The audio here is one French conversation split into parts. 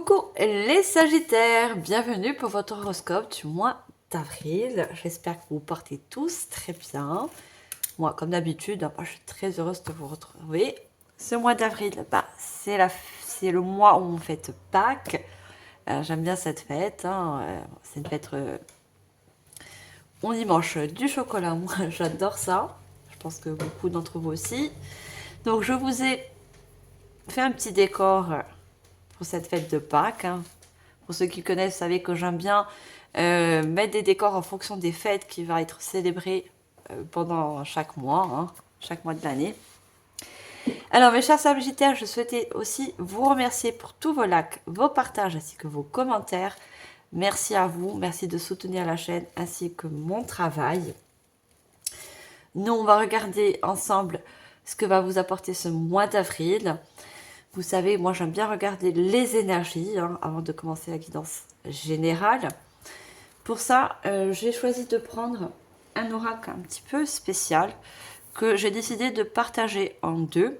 Coucou les Sagittaires, bienvenue pour votre horoscope du mois d'avril. J'espère que vous portez tous très bien. Moi, comme d'habitude, moi, je suis très heureuse de vous retrouver. Ce mois d'avril, c'est le mois où on fête Pâques. J'aime bien cette fête. C'est une fête on y mange du chocolat. Moi, j'adore ça. Je pense que beaucoup d'entre vous aussi. Donc, je vous ai fait un petit décor pour cette fête de Pâques. Pour ceux qui connaissent, vous savez que j'aime bien mettre des décors en fonction des fêtes qui vont être célébrées pendant chaque mois de l'année. Alors mes chers Sagittaires, je souhaitais aussi vous remercier pour tous vos likes, vos partages ainsi que vos commentaires. Merci à vous, merci de soutenir la chaîne ainsi que mon travail. Nous, on va regarder ensemble ce que va vous apporter ce mois d'avril. Vous savez, moi j'aime bien regarder les énergies avant de commencer la guidance générale. Pour ça, j'ai choisi de prendre un oracle un petit peu spécial que j'ai décidé de partager en deux.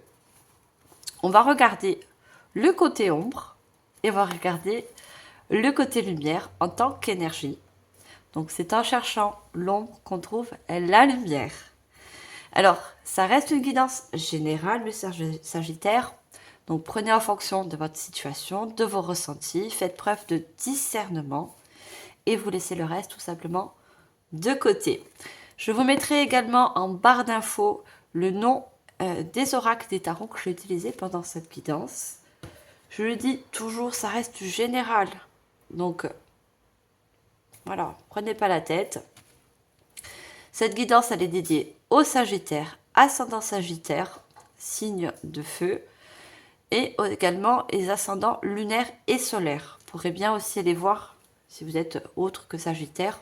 On va regarder le côté ombre et on va regarder le côté lumière en tant qu'énergie. Donc c'est en cherchant l'ombre qu'on trouve la lumière. Alors, ça reste une guidance générale, mes Sagittaires. Donc prenez en fonction de votre situation, de vos ressentis, faites preuve de discernement et vous laissez le reste tout simplement de côté. Je vous mettrai également en barre d'infos le nom des oracles des tarots que j'ai utilisés pendant cette guidance. Je le dis toujours, ça reste du général. Donc voilà, prenez pas la tête. Cette guidance, elle est dédiée aux Sagittaires, ascendant Sagittaire, signe de feu, et également les ascendants lunaires et solaires. Vous pourrez bien aussi aller voir, si vous êtes autre que Sagittaire,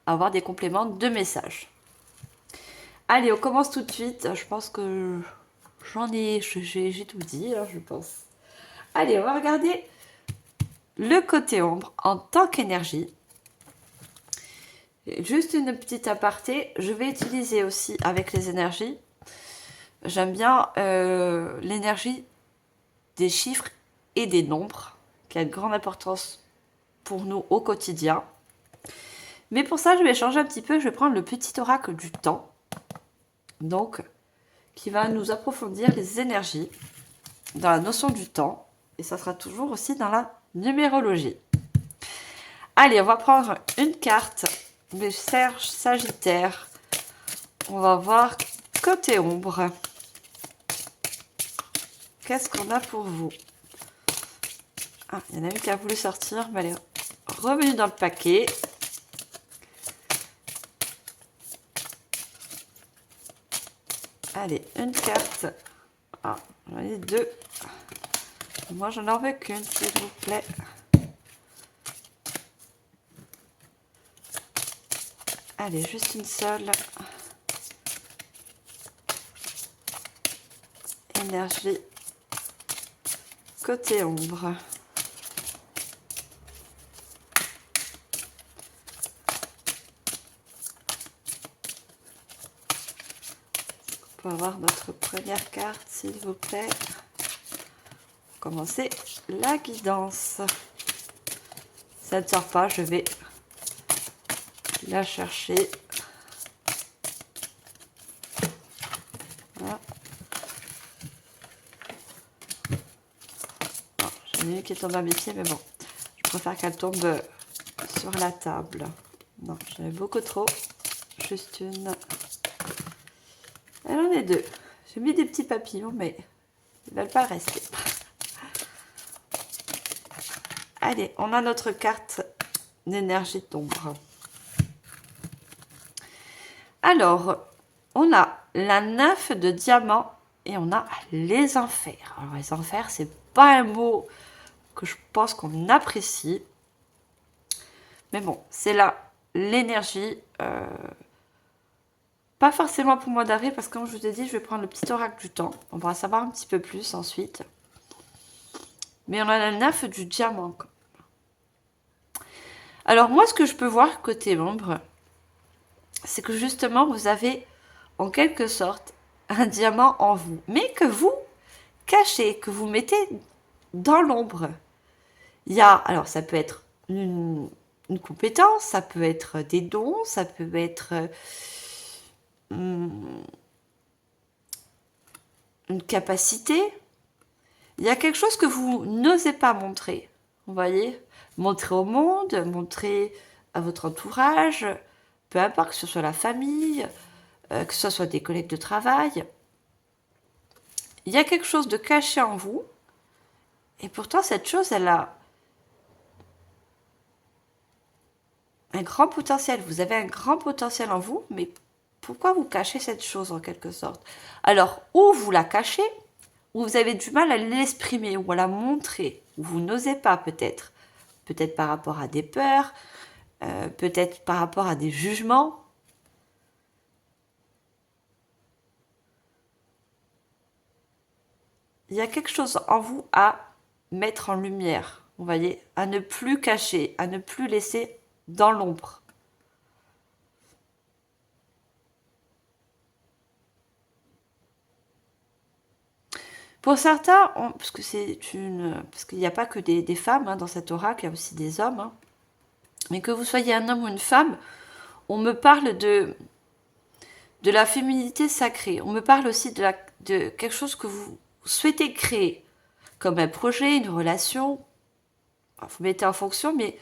avoir des compléments de messages. Allez, on commence tout de suite. Je pense que j'ai tout dit, je pense. Allez, on va regarder le côté ombre en tant qu'énergie. Juste une petite aparté, je vais utiliser aussi avec les énergies. J'aime bien l'énergie des chiffres et des nombres, qui a de grande importance pour nous au quotidien. Mais pour ça, je vais changer un petit peu. Je vais prendre le petit oracle du temps, donc qui va nous approfondir les énergies dans la notion du temps, et ça sera toujours aussi dans la numérologie. Allez, on va prendre une carte, mes chers Sagittaires. On va voir côté ombre. Qu'est-ce qu'on a pour vous? Ah, il y en a une qui a voulu sortir, mais elle est revenue dans le paquet. Allez, une carte. Ah, j'en ai deux. Moi, j'en en veux qu'une, s'il vous plaît. Allez, juste une seule. Énergie. Côté ombre. On va voir notre première carte, s'il vous plaît. Commencer la guidance. Ça ne sort pas, je vais la chercher. Voilà. J'en ai une qui tombe à mes pieds, mais bon, je préfère qu'elle tombe sur la table. Non, j'en ai beaucoup trop. Juste une. Et j'en ai deux. J'ai mis des petits papillons, mais ils ne veulent pas rester. Allez, on a notre carte d'énergie d'ombre. Alors, on a la nymphe de diamant et on a les enfers. Alors, les enfers, c'est pas un mot que je pense qu'on apprécie. Mais bon, c'est là l'énergie. Pas forcément pour le mois d'avril, parce que comme je vous ai dit, je vais prendre le petit oracle du temps. On va en savoir un petit peu plus ensuite. Mais on a la nymphe du diamant. Alors moi, ce que je peux voir côté ombre, c'est que justement, vous avez en quelque sorte un diamant en vous. Mais que vous cachez, que vous mettez dans l'ombre. Il y a, alors ça peut être une compétence, ça peut être des dons, ça peut être une capacité. Il y a quelque chose que vous n'osez pas montrer, vous voyez, montrer au monde, montrer à votre entourage, peu importe que ce soit la famille, que ce soit des collègues de travail. Il y a quelque chose de caché en vous, et pourtant cette chose, elle a un grand potentiel. Vous avez un grand potentiel en vous, mais pourquoi vous cachez cette chose en quelque sorte? Alors, ou vous la cachez, ou vous avez du mal à l'exprimer, ou à la montrer, ou vous n'osez pas peut-être. Peut-être par rapport à des peurs, peut-être par rapport à des jugements. Il y a quelque chose en vous à mettre en lumière, vous voyez, à ne plus cacher, à ne plus laisser dans l'ombre. Pour certains, parce que parce qu'il n'y a pas que des femmes hein, dans cet oracle, il y a aussi des hommes. Hein, mais que vous soyez un homme ou une femme, on me parle de la féminité sacrée. On me parle aussi de quelque chose que vous souhaitez créer, comme un projet, une relation. Alors, vous mettez en fonction, mais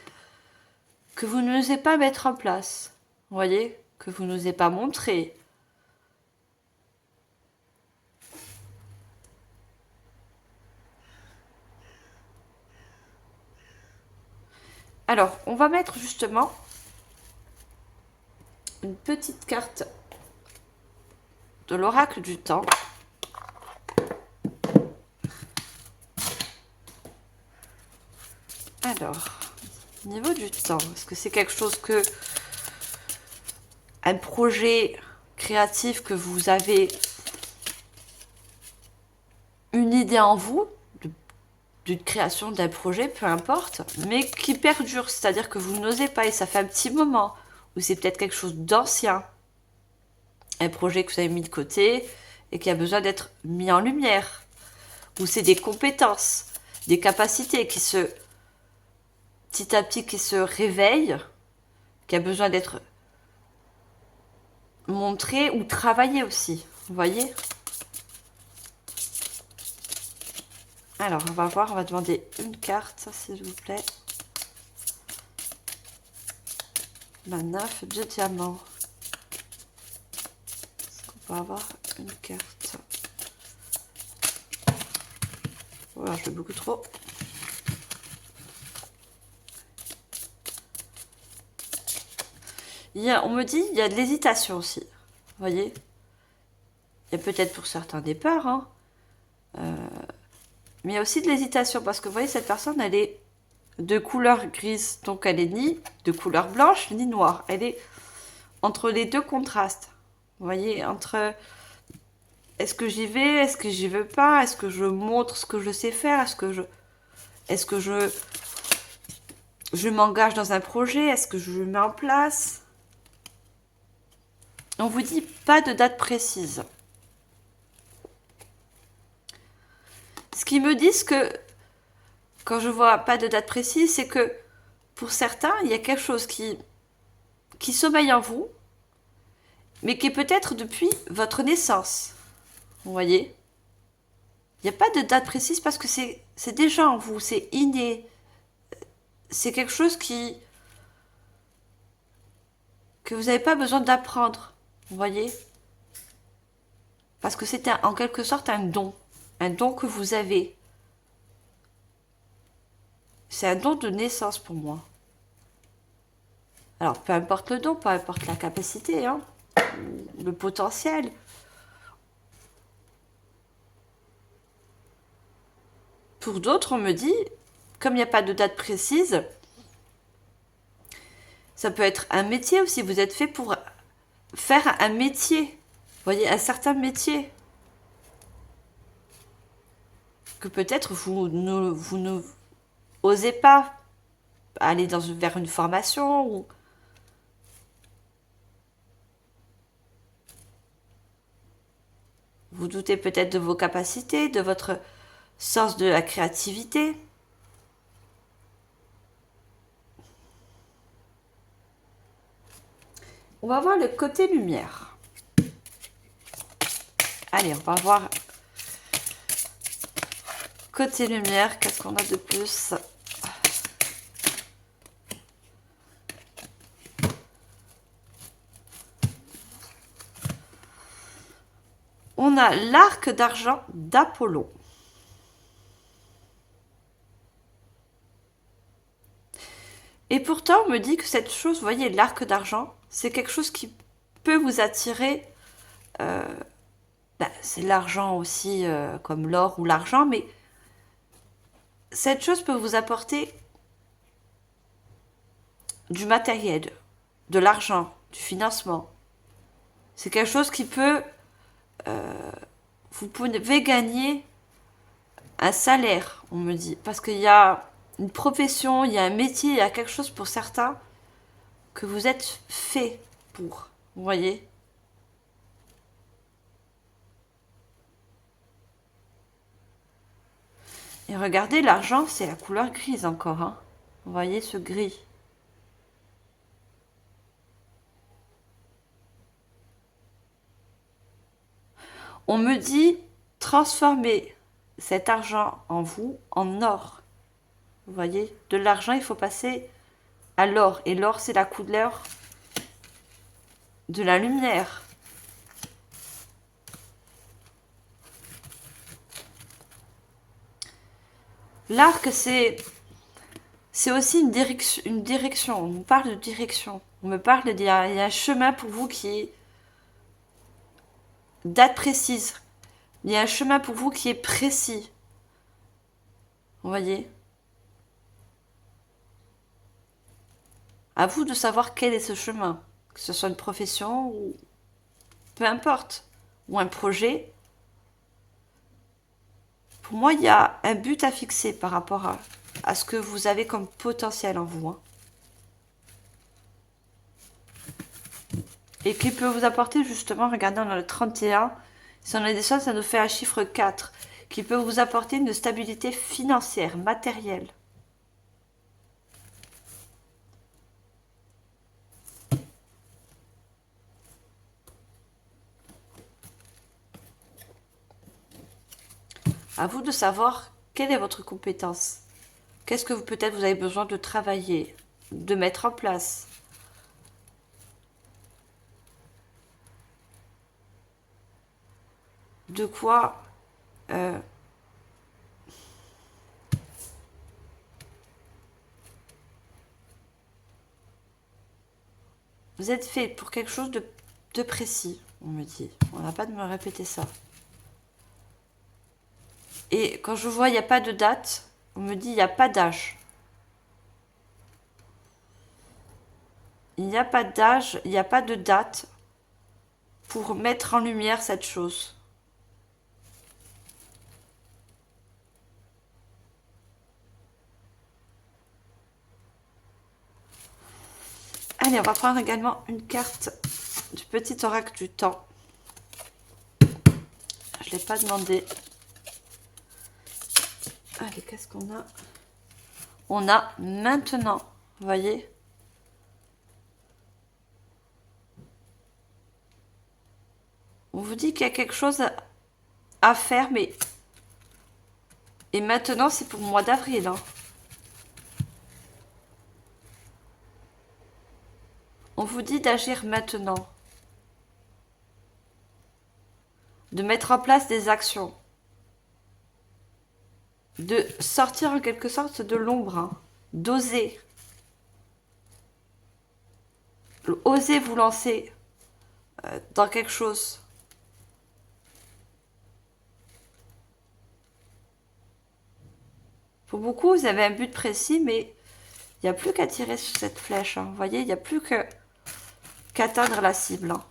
que vous n'osez pas mettre en place. Vous voyez, que vous n'osez pas montrer. Alors, on va mettre justement une petite carte de l'oracle du temps. Alors, au niveau du temps, est-ce que c'est quelque chose que... un projet créatif que vous avez une idée en vous, d'une création d'un projet, peu importe, mais qui perdure, c'est-à-dire que vous n'osez pas et ça fait un petit moment, ou c'est peut-être quelque chose d'ancien, un projet que vous avez mis de côté et qui a besoin d'être mis en lumière, ou c'est des compétences, des capacités qui se, petit à petit, qui se réveillent, qui a besoin d'être montré ou travaillé aussi, vous voyez? Alors, on va voir, on va demander une carte, s'il vous plaît. La 9 de diamant. Est-ce qu'on peut avoir une carte? Voilà, je fais beaucoup trop. On me dit il y a de l'hésitation aussi. Vous voyez? Il y a peut-être pour certains des peurs, hein. Mais il y a aussi de l'hésitation parce que vous voyez, cette personne, elle est de couleur grise. Donc elle est ni de couleur blanche ni noire. Elle est entre les deux contrastes. Vous voyez, entre est-ce que j'y vais, est-ce que j'y veux pas, est-ce que je montre ce que je sais faire, est-ce que je m'engage dans un projet, est-ce que je le mets en place. On vous dit pas de date précise. Ce qu'ils me disent que, quand je vois pas de date précise, c'est que pour certains, il y a quelque chose qui sommeille en vous, mais qui est peut-être depuis votre naissance. Vous voyez? Il n'y a pas de date précise parce que c'est déjà en vous, c'est inné. C'est quelque chose que vous n'avez pas besoin d'apprendre. Vous voyez? Parce que c'est en quelque sorte un don. Un don que vous avez. C'est un don de naissance pour moi. Alors, peu importe le don, peu importe la capacité, hein, le potentiel. Pour d'autres, on me dit, comme il n'y a pas de date précise, ça peut être un métier aussi. Vous êtes fait pour faire un métier. Vous voyez, un certain métier. Que peut-être vous ne osez pas aller vers une formation ou... Vous doutez peut-être de vos capacités, de votre sens de la créativité. On va voir le côté lumière. Allez, on va voir côté lumière, qu'est-ce qu'on a de plus? On a l'arc d'argent d'Apollon. Et pourtant, on me dit que cette chose, vous voyez, l'arc d'argent, c'est quelque chose qui peut vous attirer. C'est l'argent aussi, comme l'or ou l'argent, mais cette chose peut vous apporter du matériel, de l'argent, du financement. C'est quelque chose qui peut... vous pouvez gagner un salaire, on me dit. Parce qu'il y a une profession, il y a un métier, il y a quelque chose pour certains que vous êtes fait pour. Vous voyez? Et regardez, l'argent, c'est la couleur grise encore. Hein. Vous voyez ce gris. On me dit transformer cet argent en vous en or. Vous voyez, de l'argent, il faut passer à l'or. Et l'or, c'est la couleur de la lumière. L'arc, c'est aussi une direction. On me parle de direction. On me parle il y a un chemin pour vous qui est date précise. Il y a un chemin pour vous qui est précis. Vous voyez? À vous de savoir quel est ce chemin. Que ce soit une profession ou peu importe. Ou un projet. Pour moi, il y a un but à fixer par rapport à ce que vous avez comme potentiel en vous. Hein. Et qui peut vous apporter justement, regardez, on a le 31. Si on a des choses, ça nous fait un chiffre 4. Qui peut vous apporter une stabilité financière, matérielle. À vous de savoir quelle est votre compétence. Qu'est-ce que peut-être vous avez besoin de travailler, de mettre en place. De quoi vous êtes fait pour quelque chose de précis, on me dit. On n'a pas de me répéter ça. Et quand je vois il n'y a pas de date, on me dit il n'y a pas d'âge. Il n'y a pas d'âge, il n'y a pas de date pour mettre en lumière cette chose. Allez, on va prendre également une carte du petit oracle du temps. Je ne l'ai pas demandé. Allez, qu'est-ce qu'on a? On a maintenant, vous voyez? On vous dit qu'il y a quelque chose à faire, mais... Et maintenant, c'est pour le mois d'avril. Hein. On vous dit d'agir maintenant. De mettre en place des actions. De sortir en quelque sorte de l'ombre. Hein. D'oser. Oser vous lancer dans quelque chose. Pour beaucoup, vous avez un but précis, mais il n'y a plus qu'à tirer sur cette flèche. Hein. Vous voyez, il n'y a plus qu'atteindre la cible. Hein.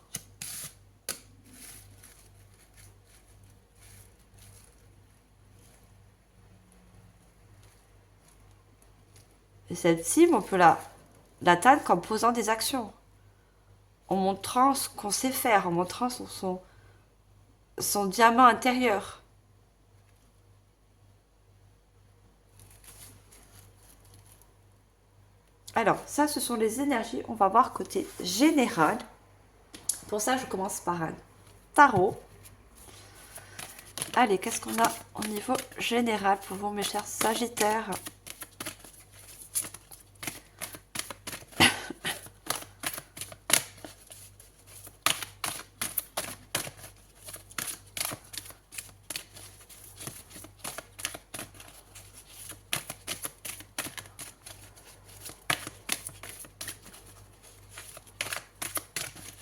Et cette cible, on peut l'atteindre qu'en posant des actions. En montrant ce qu'on sait faire, en montrant son diamant intérieur. Alors, ça, ce sont les énergies. On va voir côté général. Pour ça, je commence par un tarot. Allez, qu'est-ce qu'on a au niveau général pour vous, mes chers Sagittaires?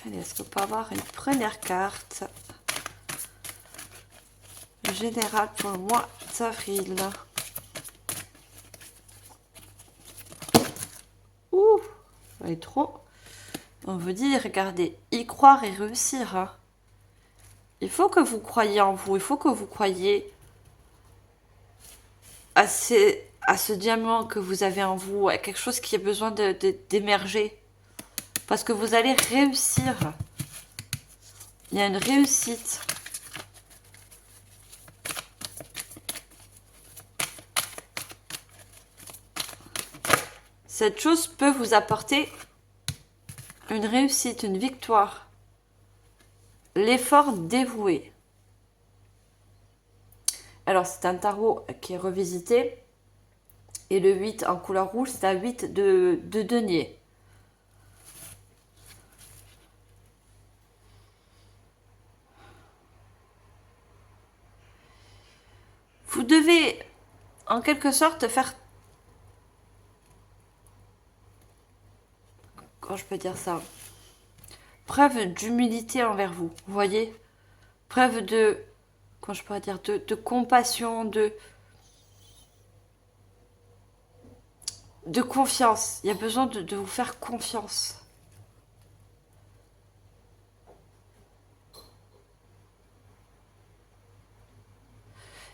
Allez, est-ce qu'on peut avoir une première carte générale pour le mois d'avril? Ouh, elle est trop. On vous dit, regardez, y croire et réussir. Hein. Il faut que vous croyiez en vous, il faut que vous croyiez à ce diamant que vous avez en vous, à quelque chose qui a besoin d'émerger. Parce que vous allez réussir. Il y a une réussite. Cette chose peut vous apporter une réussite, une victoire. L'effort dévoué. Alors, c'est un tarot qui est revisité. Et le 8 en couleur rouge, c'est un 8 de denier. Vous devez, en quelque sorte, faire... Comment je peux dire ça? Preuve d'humilité envers vous, vous voyez? Preuve de... Comment je pourrais dire? De compassion, de confiance. Il y a besoin de vous faire confiance.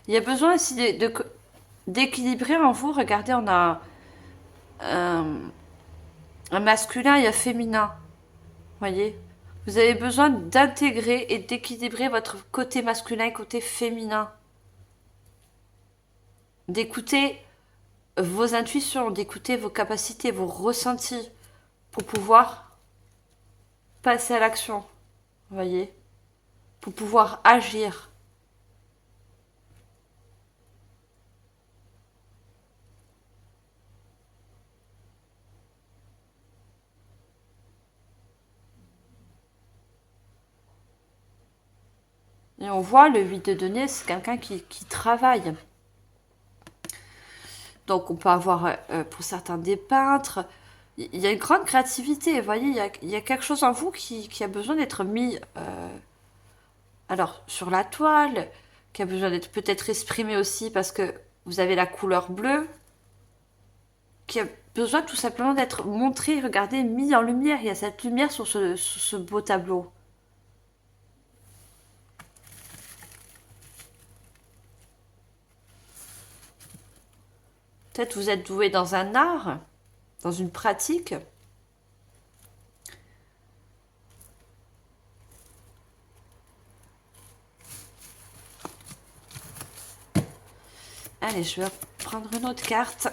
Il y a besoin aussi d'équilibrer en vous. Regardez, on a un masculin et un féminin. Voyez? Vous avez besoin d'intégrer et d'équilibrer votre côté masculin et côté féminin. D'écouter vos intuitions, d'écouter vos capacités, vos ressentis pour pouvoir passer à l'action. Voyez? Pour pouvoir agir. Et on voit le 8 de denier, c'est quelqu'un qui travaille. Donc on peut avoir pour certains des peintres. Il y a une grande créativité, vous voyez, il y a quelque chose en vous qui a besoin d'être mis alors sur la toile, qui a besoin d'être peut-être exprimé aussi parce que vous avez la couleur bleue, qui a besoin tout simplement d'être montré, regardez, mis en lumière. Il y a cette lumière sur ce beau tableau. Peut-être vous êtes doué dans un art, dans une pratique. Allez, je vais prendre une autre carte.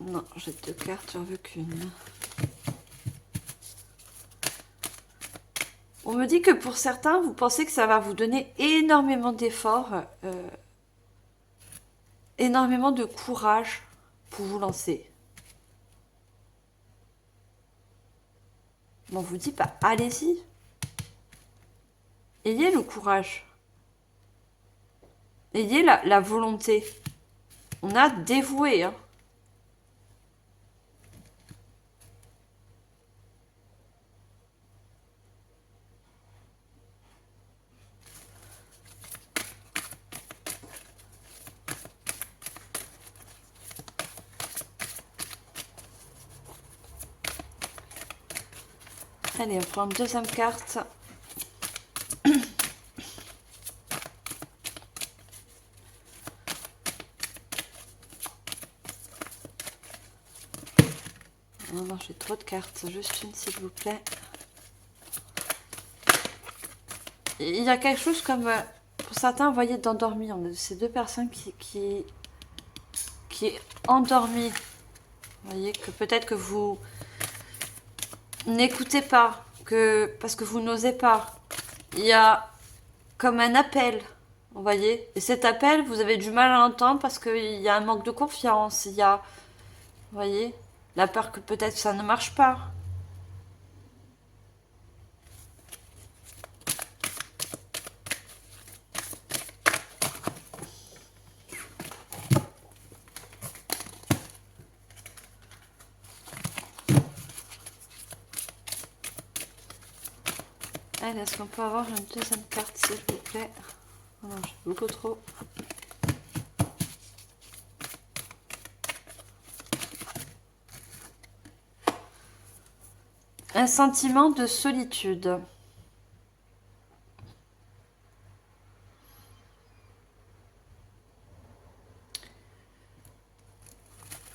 Non, j'ai deux cartes, j'en veux qu'une. On me dit que pour certains, vous pensez que ça va vous donner énormément d'efforts, énormément de courage pour vous lancer. On vous dit pas, allez-y. Ayez le courage. Ayez la volonté. On a dévoué, hein. Allez, on prend une deuxième carte. Non, non, j'ai trop de cartes. Juste une, s'il vous plaît. Il y a quelque chose comme... pour certains, vous voyez, d'endormi. C'est deux personnes qui est endormi. Vous voyez, que peut-être que vous n'écoutez pas, parce que vous n'osez pas. Il y a comme un appel, vous voyez. Et cet appel, vous avez du mal à l'entendre parce qu'il y a un manque de confiance. Il y a, vous voyez, la peur que peut-être ça ne marche pas. Allez, est-ce qu'on peut avoir une deuxième carte, s'il vous plaît? Oh non, j'ai beaucoup trop. Un sentiment de solitude.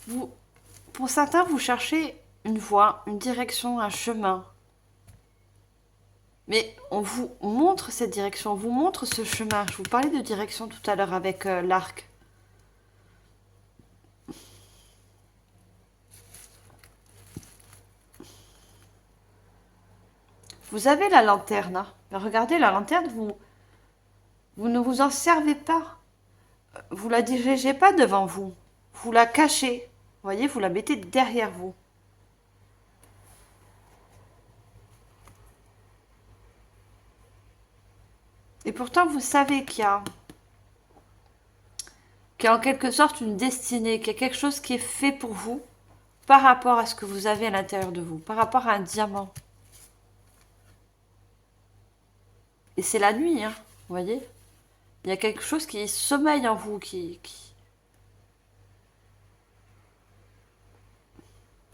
Vous, pour certains, vous cherchez une voie, une direction, un chemin. Mais on vous montre cette direction, on vous montre ce chemin. Je vous parlais de direction tout à l'heure avec l'arc. Vous avez la lanterne. Hein. Regardez la lanterne, vous ne vous en servez pas. Vous la dirigez pas devant vous. Vous la cachez. Vous voyez, vous la mettez derrière vous. Et pourtant, vous savez qu'il y a en quelque sorte une destinée, qu'il y a quelque chose qui est fait pour vous par rapport à ce que vous avez à l'intérieur de vous, par rapport à un diamant. Et c'est la nuit, hein, vous voyez. Il y a quelque chose qui sommeille en vous,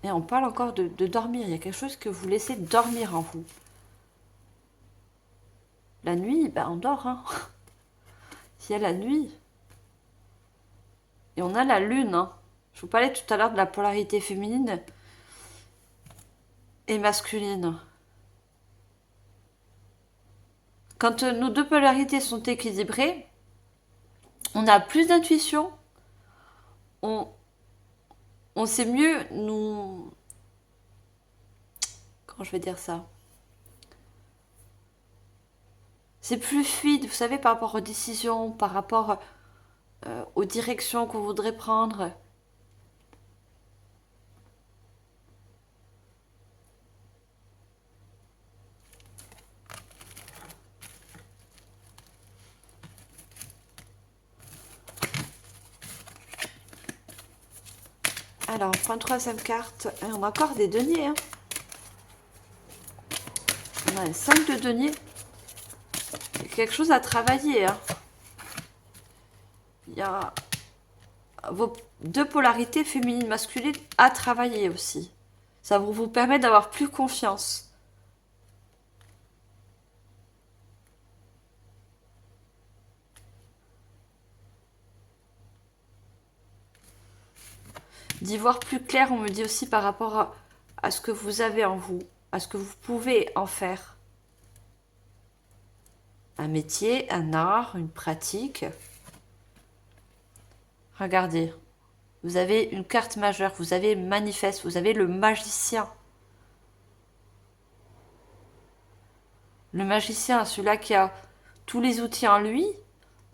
Et on parle encore de dormir. Il y a quelque chose que vous laissez dormir en vous. La nuit, ben on dort, hein. Il y a la nuit. Et on a la lune, hein. Je vous parlais tout à l'heure de la polarité féminine et masculine. Quand nos deux polarités sont équilibrées, on a plus d'intuition, on, on sait mieux nous... Comment je vais dire ça? C'est plus fluide, vous savez, par rapport aux décisions, par rapport aux directions qu'on voudrait prendre. Alors, on prend une troisième carte. Et on a encore des deniers. Hein. On a un 5 de deniers. Il y a quelque chose à travailler. Hein. Il y a vos deux polarités féminines masculines à travailler aussi. Ça vous permet d'avoir plus confiance. D'y voir plus clair, on me dit aussi par rapport à ce que vous avez en vous, à ce que vous pouvez en faire. Un métier, un art, une pratique. Regardez, vous avez une carte majeure, vous avez manifeste, vous avez le magicien. Le magicien, celui-là qui a tous les outils en lui,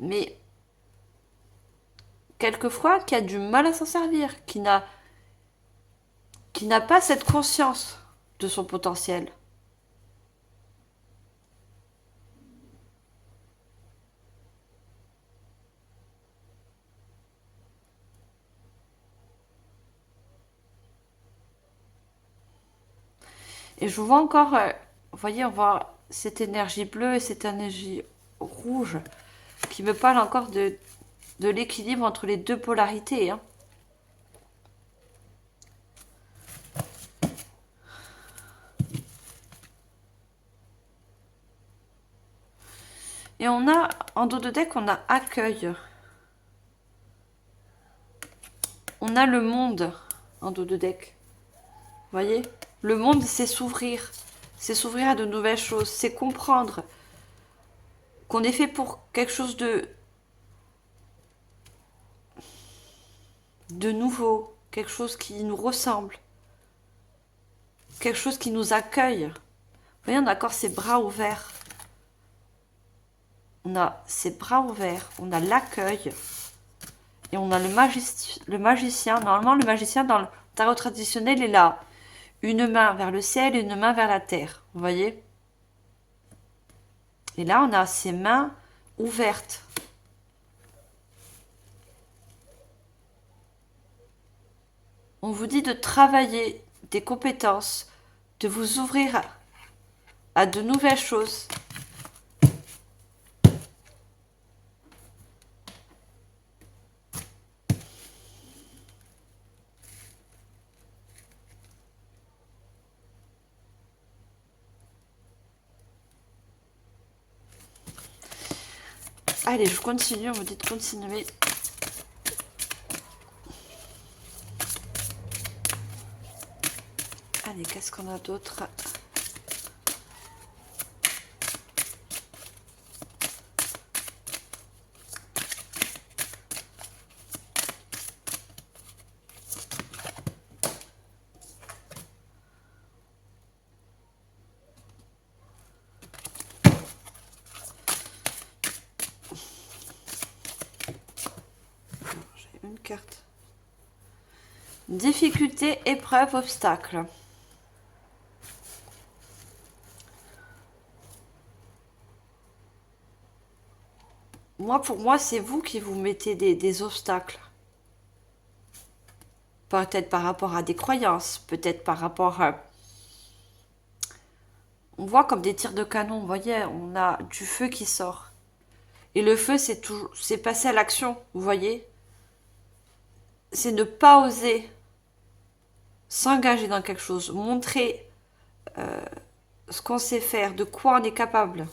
mais quelquefois qui a du mal à s'en servir, qui n'a pas cette conscience de son potentiel. Et je vous vois encore, vous voyez, on voit cette énergie bleue et cette énergie rouge qui me parle encore de l'équilibre entre les deux polarités. Hein. Et on a, en dos de deck, on a accueil. On a le monde en dos de deck. voyez? Le monde, c'est s'ouvrir. C'est s'ouvrir à de nouvelles choses. C'est comprendre qu'on est fait pour quelque chose de nouveau. Quelque chose qui nous ressemble. Quelque chose qui nous accueille. Vous voyez, on a encore ses bras ouverts. On a ses bras ouverts. On a l'accueil. Et on a le magicien. Normalement, le magicien, dans le tarot traditionnel, il a une main vers le ciel et une main vers la terre. Vous voyez? Et là, on a ses mains ouvertes. On vous dit de travailler des compétences, de vous ouvrir à de nouvelles choses. Allez, je continue, on me dit de continuer. Allez, qu'est-ce qu'on a d'autre? J'ai une carte. Difficulté, épreuve, obstacle. Moi, pour moi, c'est vous qui vous mettez des obstacles. Peut-être par rapport à des croyances, peut-être par rapport à... On voit comme des tirs de canon, vous voyez, on a du feu qui sort. Et le feu, c'est passer à l'action, vous voyez. C'est ne pas oser s'engager dans quelque chose, montrer ce qu'on sait faire, de quoi on est capable.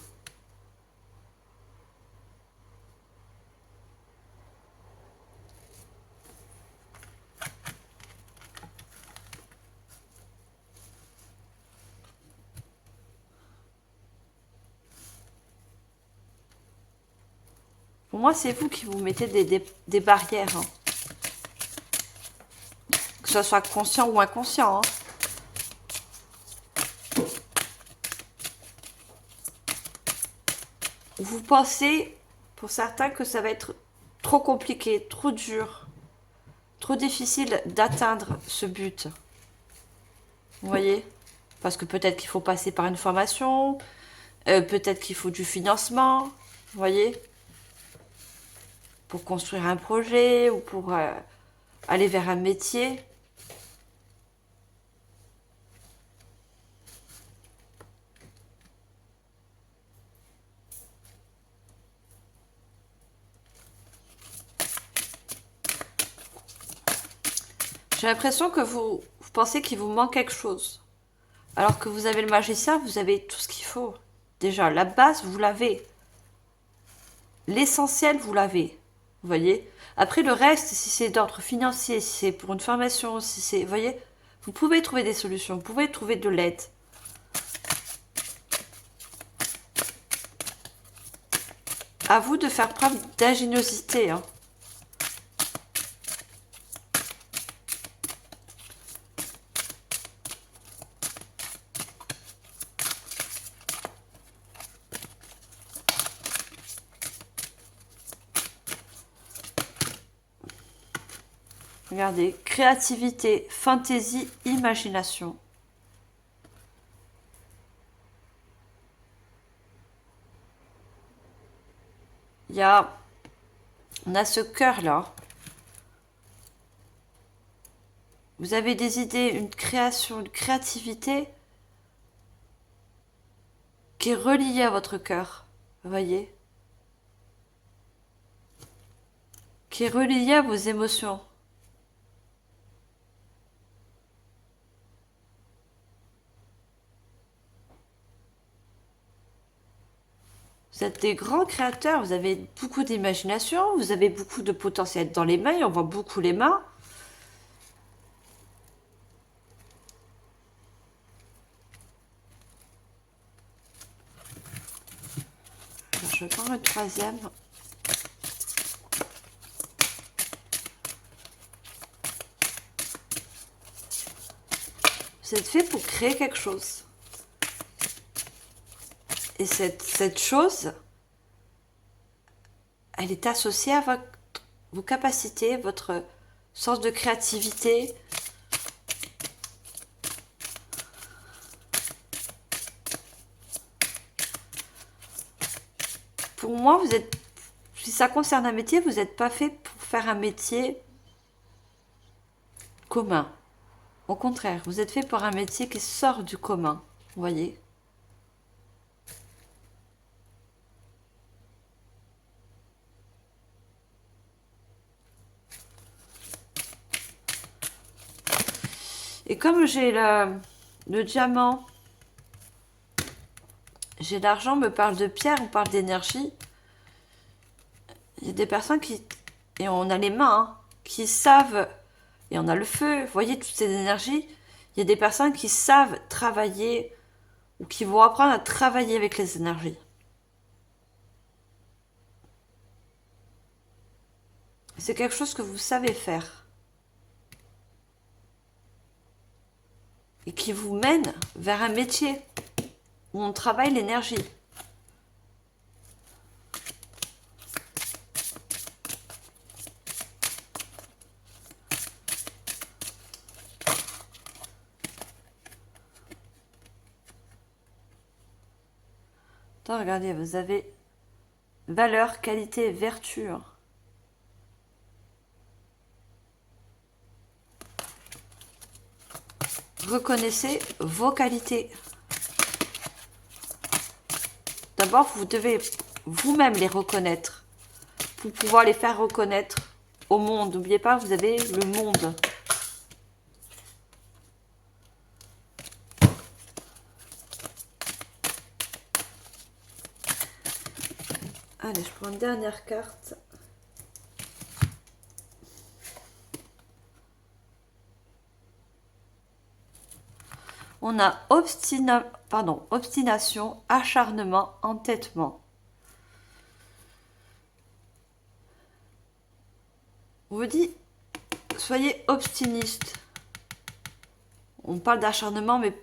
Pour moi, c'est vous qui vous mettez des barrières. Hein. Que ce soit conscient ou inconscient. Hein. Vous pensez, pour certains, que ça va être trop compliqué, trop dur, trop difficile d'atteindre ce but. Vous voyez? Parce que peut-être qu'il faut passer par une formation, peut-être qu'il faut du financement, vous voyez? Pour construire un projet ou pour aller vers un métier. J'ai l'impression que vous pensez qu'il vous manque quelque chose. Alors que vous avez le magicien, vous avez tout ce qu'il faut. Déjà, la base, vous l'avez. L'essentiel, vous l'avez. Vous voyez? Après, le reste, si c'est d'ordre financier, si c'est pour une formation, si c'est... Vous voyez? Vous pouvez trouver des solutions, vous pouvez trouver de l'aide. À vous de faire preuve d'ingéniosité. Hein. Regardez, créativité, fantaisie, imagination. On a ce cœur-là. Vous avez des idées, une création, une créativité qui est reliée à votre cœur. Vous voyez? Qui est reliée à vos émotions. Vous êtes des grands créateurs, vous avez beaucoup d'imagination, vous avez beaucoup de potentiel dans les mains, on voit beaucoup les mains. je vais prendre le troisième. Vous êtes fait pour créer quelque chose. Et cette chose, elle est associée à vos capacités, votre sens de créativité. Pour moi, vous êtes, si ça concerne un métier, vous n'êtes pas fait pour faire un métier commun. Au contraire, vous êtes fait pour un métier qui sort du commun, vous voyez. Et comme j'ai le diamant, j'ai l'argent, me parle de pierre, on parle d'énergie. Il y a des personnes qui, et on a les mains, hein, qui savent, et on a le feu, vous voyez toutes ces énergies. Il y a des personnes qui savent travailler ou qui vont apprendre à travailler avec les énergies. C'est quelque chose que vous savez faire. Et qui vous mène vers un métier où on travaille l'énergie. Attends, regardez, vous avez valeur, qualité, vertu. Reconnaissez vos qualités. D'abord, vous devez vous-même les reconnaître pour pouvoir les faire reconnaître au monde. N'oubliez pas, vous avez le monde. Allez, je prends une dernière carte. On a obstination, acharnement, entêtement. On vous dit, soyez obstiniste. On parle d'acharnement, mais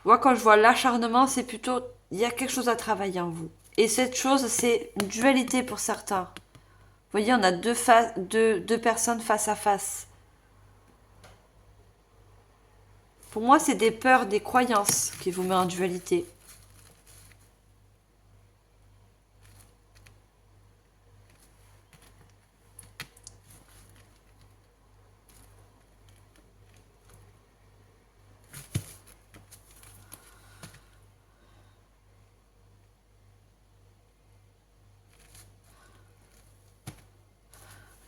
moi, quand je vois l'acharnement, c'est plutôt, il y a quelque chose à travailler en vous. Et cette chose, c'est une dualité pour certains. Vous voyez, on a deux personnes face à face. Pour moi, c'est des peurs, des croyances qui vous mettent en dualité.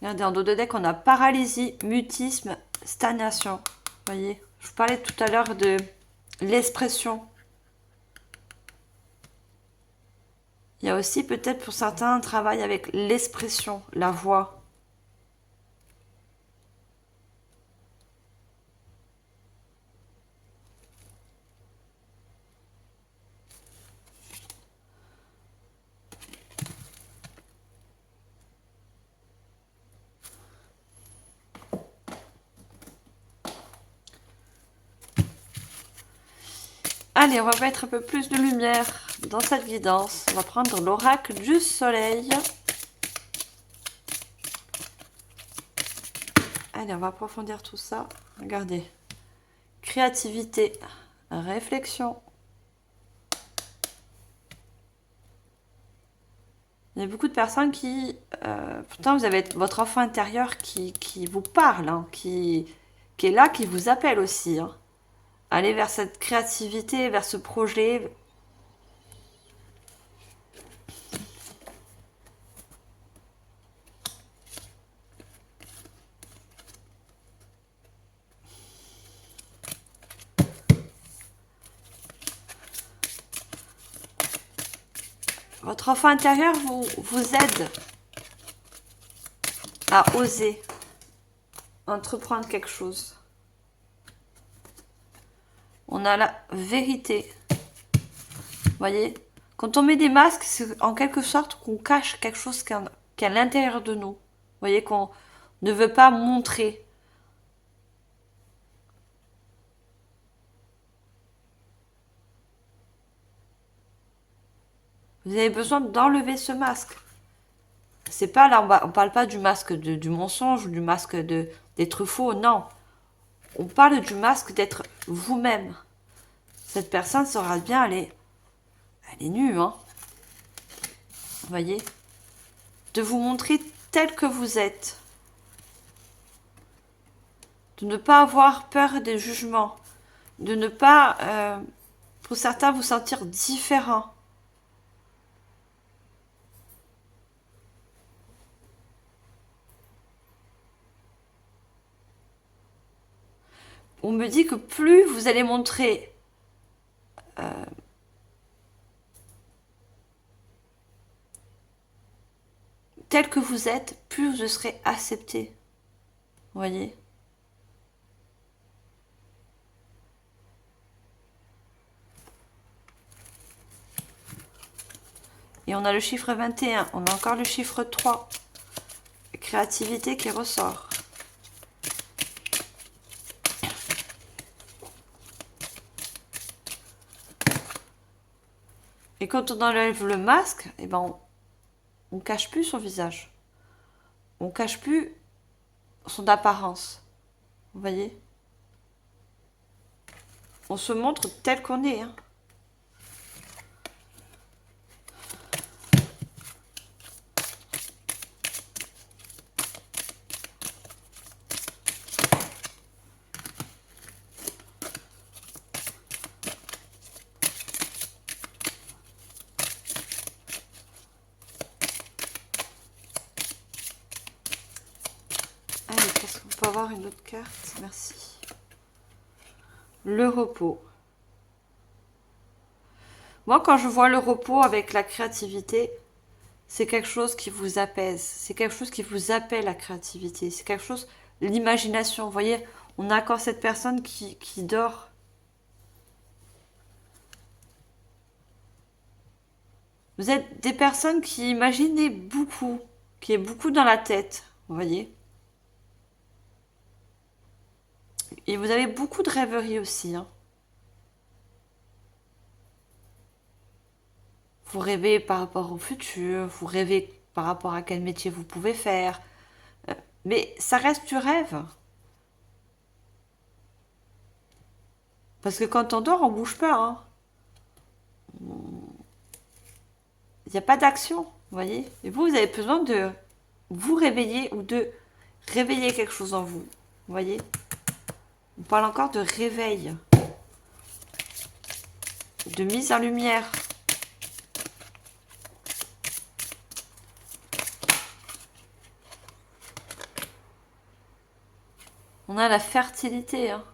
Regardez, en dos de deck, on a paralysie, mutisme, stagnation. Vous voyez, je vous parlais tout à l'heure de l'expression. Il y a aussi peut-être pour certains un travail avec l'expression, la voix. Allez, on va mettre un peu plus de lumière dans cette guidance. On va prendre l'oracle du soleil. Allez, on va approfondir tout ça. Regardez. Créativité, réflexion. Il y a beaucoup de personnes qui... pourtant, vous avez votre enfant intérieur qui vous parle, hein, qui est là, qui vous appelle aussi. Hein. Allez vers cette créativité, vers ce projet. Votre enfant intérieur vous aide à oser entreprendre quelque chose. On a la vérité. Vous voyez, Quand on met des masques, c'est en quelque sorte qu'on cache quelque chose qui est à l'intérieur de nous. Vous voyez, qu'on ne veut pas montrer. Vous avez besoin d'enlever ce masque. C'est pas là, on parle pas du masque du mensonge ou du masque d'être faux, non. On parle du masque d'être vous-même. Cette personne saura bien, elle est nue, hein. Vous voyez? De vous montrer tel que vous êtes. De ne pas avoir peur des jugements. De ne pas, pour certains, vous sentir différent. On me dit que plus vous allez montrer tel que vous êtes, plus vous serez accepté. Vous voyez? Et on a le chiffre 21, on a encore le chiffre 3. Créativité qui ressort. Et quand on enlève le masque, eh ben on cache plus son visage. On cache plus son apparence. Vous voyez? On se montre tel qu'on est. Hein. Allez, qu'est-ce qu'on peut avoir une autre carte? Merci. Le repos. Moi, quand je vois le repos avec la créativité, c'est quelque chose qui vous apaise. C'est quelque chose qui vous appelle la créativité. C'est quelque chose, l'imagination. Vous voyez, on a encore cette personne qui dort. Vous êtes des personnes qui imaginez beaucoup, qui est beaucoup dans la tête. Vous voyez? Et vous avez beaucoup de rêveries aussi. Hein. Vous rêvez par rapport au futur, vous rêvez par rapport à quel métier vous pouvez faire. Mais ça reste du rêve. Parce que quand on dort, on bouge pas. Hein. Il n'y a pas d'action, vous voyez. Et vous avez besoin de vous réveiller ou de réveiller quelque chose en vous. Vous voyez. On parle encore de réveil. De mise en lumière. On a la fertilité. Hein.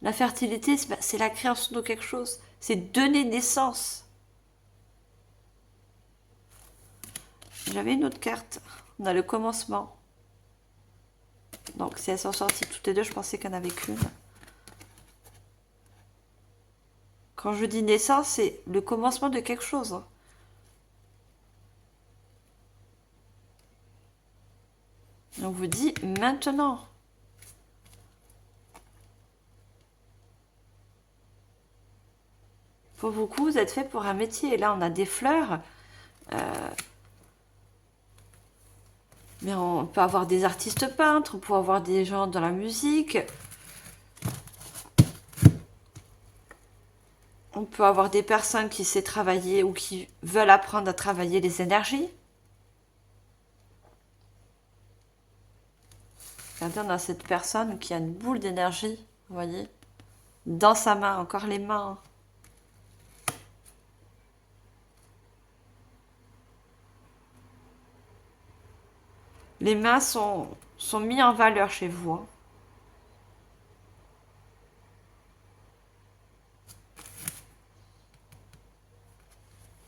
La fertilité, c'est la création de quelque chose. C'est donner naissance. J'avais une autre carte. On a le commencement. Donc, si elles sont sorties toutes les deux, je pensais qu'il n'y en avait qu'une. Quand je dis naissance, c'est le commencement de quelque chose. Hein. On vous dit maintenant. Pour beaucoup, vous êtes fait pour un métier. Et là, on a des fleurs. Mais on peut avoir des artistes peintres, on peut avoir des gens dans la musique. On peut avoir des personnes qui savent travailler ou qui veulent apprendre à travailler les énergies. Regardez, on a cette personne qui a une boule d'énergie, vous voyez, dans sa main, encore les mains. Les mains sont mises en valeur chez vous. Hein.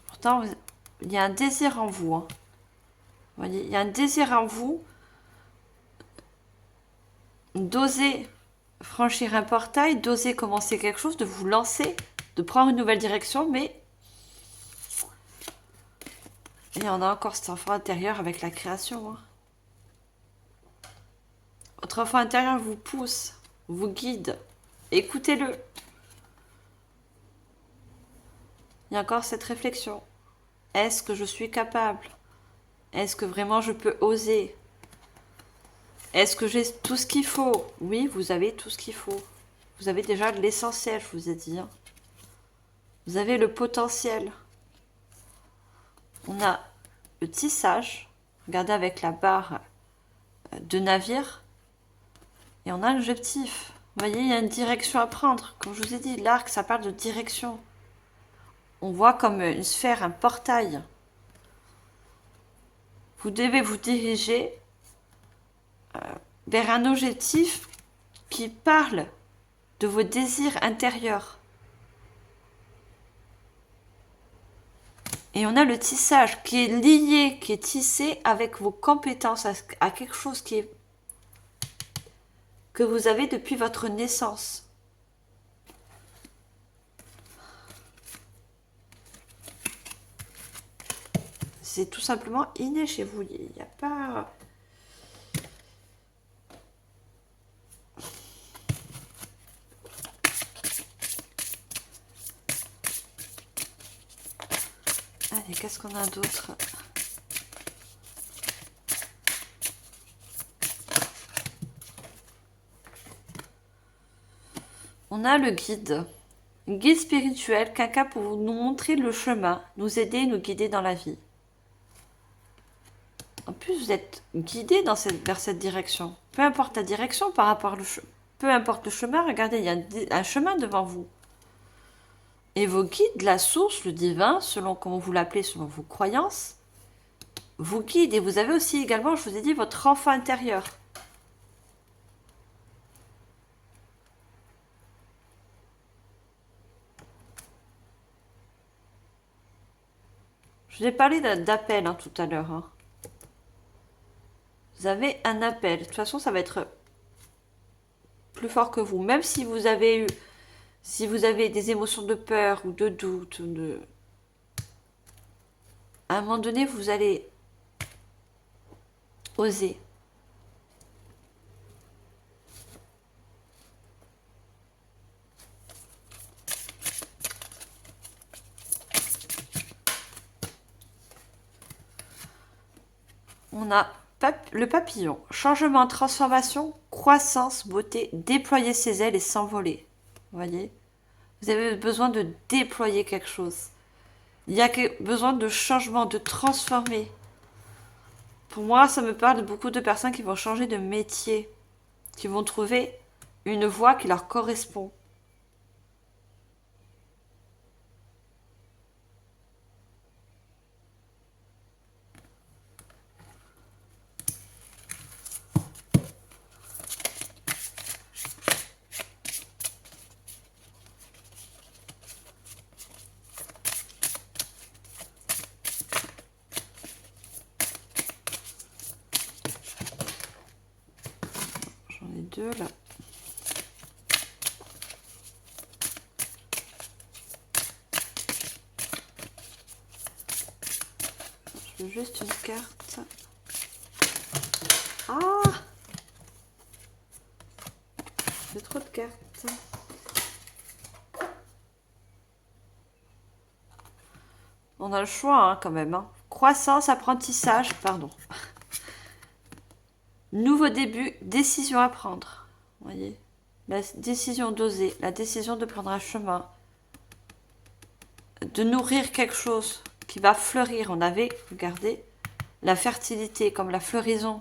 Pourtant, il y a un désir en vous. Hein. Vous voyez, il y a un désir en vous d'oser franchir un portail, d'oser commencer quelque chose, de vous lancer de prendre une nouvelle direction, mais... Et on a encore cet enfant intérieur avec la création. Hein. Votre enfant intérieur vous pousse, vous guide. Écoutez-le. Il y a encore cette réflexion. Est-ce que je suis capable? Est-ce que vraiment je peux oser? Est-ce que j'ai tout ce qu'il faut? Oui, vous avez tout ce qu'il faut. Vous avez déjà de l'essentiel, je vous ai dit. Hein. Vous avez le potentiel. On a le tissage. Regardez avec la barre de navire. Et on a l'objectif. Vous voyez, il y a une direction à prendre. Comme je vous ai dit, l'arc, ça parle de direction. On voit comme une sphère, un portail. Vous devez vous diriger vers un objectif qui parle de vos désirs intérieurs. Et on a le tissage qui est lié, qui est tissé avec vos compétences, à quelque chose que vous avez depuis votre naissance. C'est tout simplement inné chez vous. Il n'y a pas... Allez, qu'est-ce qu'on a d'autre? On a le guide. Guide spirituel, quelqu'un pour nous montrer le chemin, nous aider, nous guider dans la vie. En plus, vous êtes guidé vers cette direction. Peu importe la direction par rapport peu importe le chemin, regardez, il y a un chemin devant vous. Et vos guides, la source, le divin, selon comment vous l'appelez, selon vos croyances, vous guident. Et vous avez aussi également, je vous ai dit, votre enfant intérieur. Je vous ai parlé d'appel tout à l'heure. Hein. Vous avez un appel. De toute façon, ça va être plus fort que vous. Même si vous avez des émotions de peur ou de doute, à un moment donné, vous allez oser. On a le papillon. Changement, transformation, croissance, beauté, déployer ses ailes et s'envoler. Vous voyez? Vous avez besoin de déployer quelque chose. Il y a besoin de changement, de transformer. Pour moi, ça me parle de beaucoup de personnes qui vont changer de métier, qui vont trouver une voie qui leur correspond. J'en ai deux là. Je veux juste une carte. Ah! J'ai trop de cartes. On a le choix quand même. Hein. Croissance, apprentissage, pardon. Nouveau début, décision à prendre. Vous voyez? La décision d'oser, la décision de prendre un chemin. De nourrir quelque chose qui va fleurir. On avait, regardez, la fertilité comme la floraison.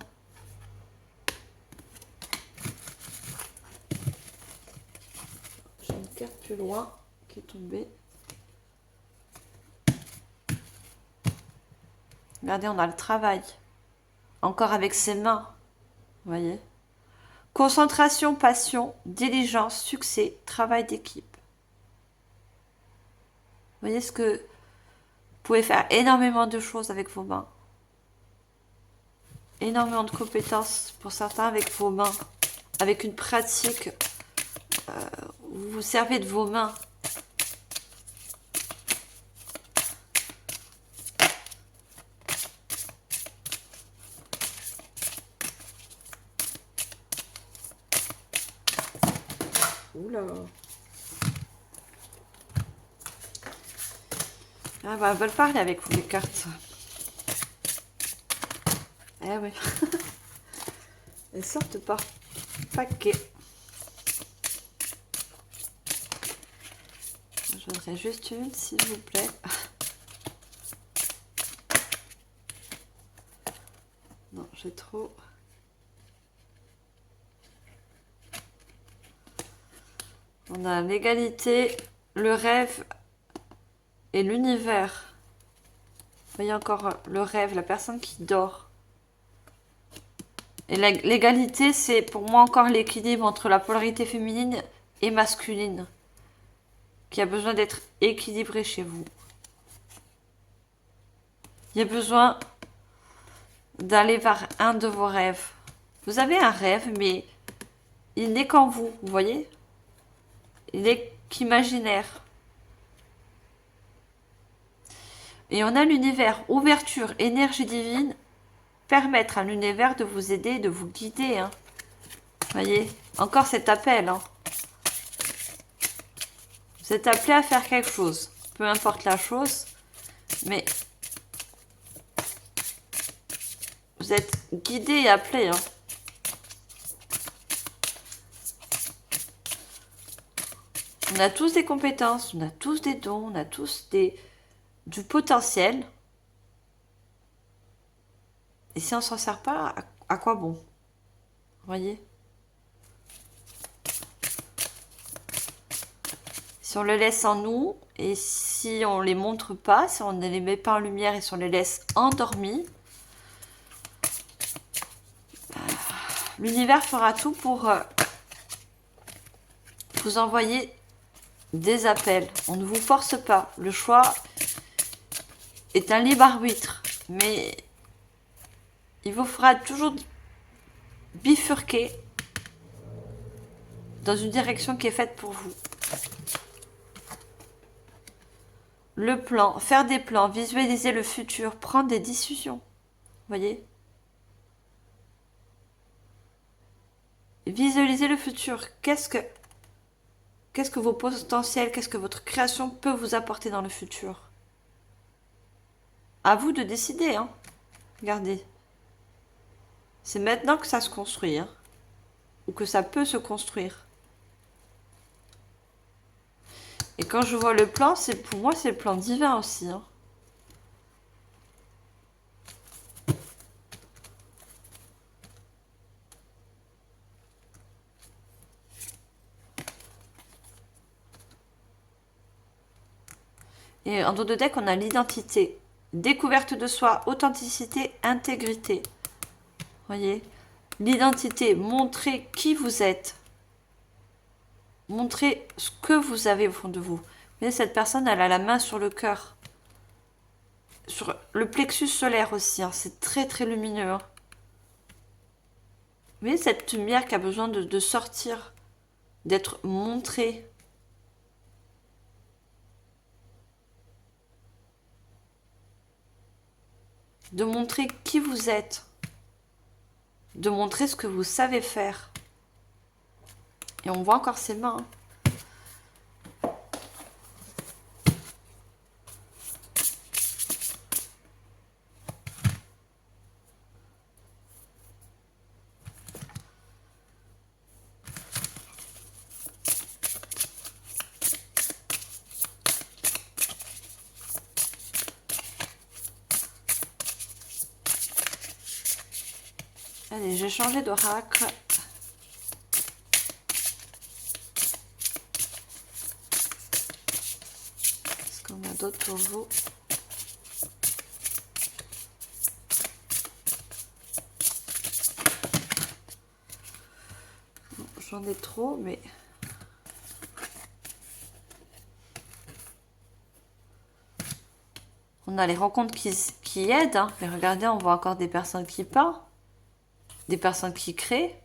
J'ai une carte plus loin qui est tombée. Regardez, on a le travail. Encore avec ses mains. Vous voyez? Concentration, passion, diligence, succès, travail d'équipe. Vous voyez ce que vous pouvez faire énormément de choses avec vos mains. Énormément de compétences pour certains avec vos mains. Avec une pratique, vous vous servez de vos mains. Oula. Ah bah, elles veulent parler avec vous, les cartes. Eh oui. Elles sortent par paquet. Je voudrais juste une, s'il vous plaît. Non, j'ai trop... On a l'égalité, le rêve et l'univers. Vous voyez encore le rêve, la personne qui dort. Et l'égalité, c'est pour moi encore l'équilibre entre la polarité féminine et masculine, qui a besoin d'être équilibré chez vous. Il y a besoin d'aller vers un de vos rêves. Vous avez un rêve, mais il n'est qu'en vous, vous voyez? Il n'est qu'imaginaire. Et on a l'univers, ouverture, énergie divine, permettre à l'univers de vous aider, de vous guider. Hein. Vous voyez, encore cet appel. Hein. Vous êtes appelé à faire quelque chose, peu importe la chose, mais vous êtes guidé et appelé. Hein. On a tous des compétences, on a tous des dons, on a tous du potentiel. Et si on s'en sert pas, à quoi bon? Vous voyez? Si on le laisse en nous, et si on les montre pas, si on ne les met pas en lumière et si on les laisse endormis, l'univers fera tout pour vous envoyer des appels. On ne vous force pas. Le choix est un libre arbitre. Mais il vous fera toujours bifurquer dans une direction qui est faite pour vous. Le plan, faire des plans, visualiser le futur, prendre des décisions. Vous voyez? Visualiser le futur. Qu'est-ce que vos potentiels, qu'est-ce que votre création peut vous apporter dans le futur? À vous de décider, hein. Regardez. C'est maintenant que ça se construit, hein. Ou que ça peut se construire. Et quand je vois le plan, pour moi, c'est le plan divin aussi, hein. Et en dos de deck, on a l'identité. Découverte de soi, authenticité, intégrité. Voyez? L'identité, montrer qui vous êtes. Montrer ce que vous avez au fond de vous. Vous voyez, cette personne, elle a la main sur le cœur. Sur le plexus solaire aussi. Hein. C'est très très lumineux. Hein. Vous voyez, cette lumière qui a besoin de sortir, d'être montrée. De montrer qui vous êtes. De montrer ce que vous savez faire. Et on voit encore ses mains. Allez, j'ai changé d'oracle. Est-ce qu'on a d'autres pour vous? J'en ai trop, mais... On a les rencontres qui aident. Hein. Et regardez, on voit encore des personnes qui parlent. Des personnes qui créent.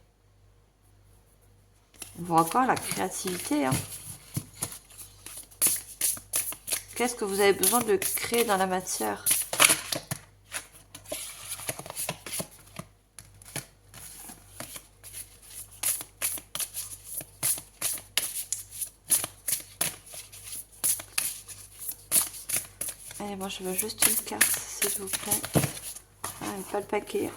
On voit encore la créativité. Hein. Qu'est-ce que vous avez besoin de créer dans la matière? moi je veux juste une carte, s'il vous plaît. Ah, et pas le paquet.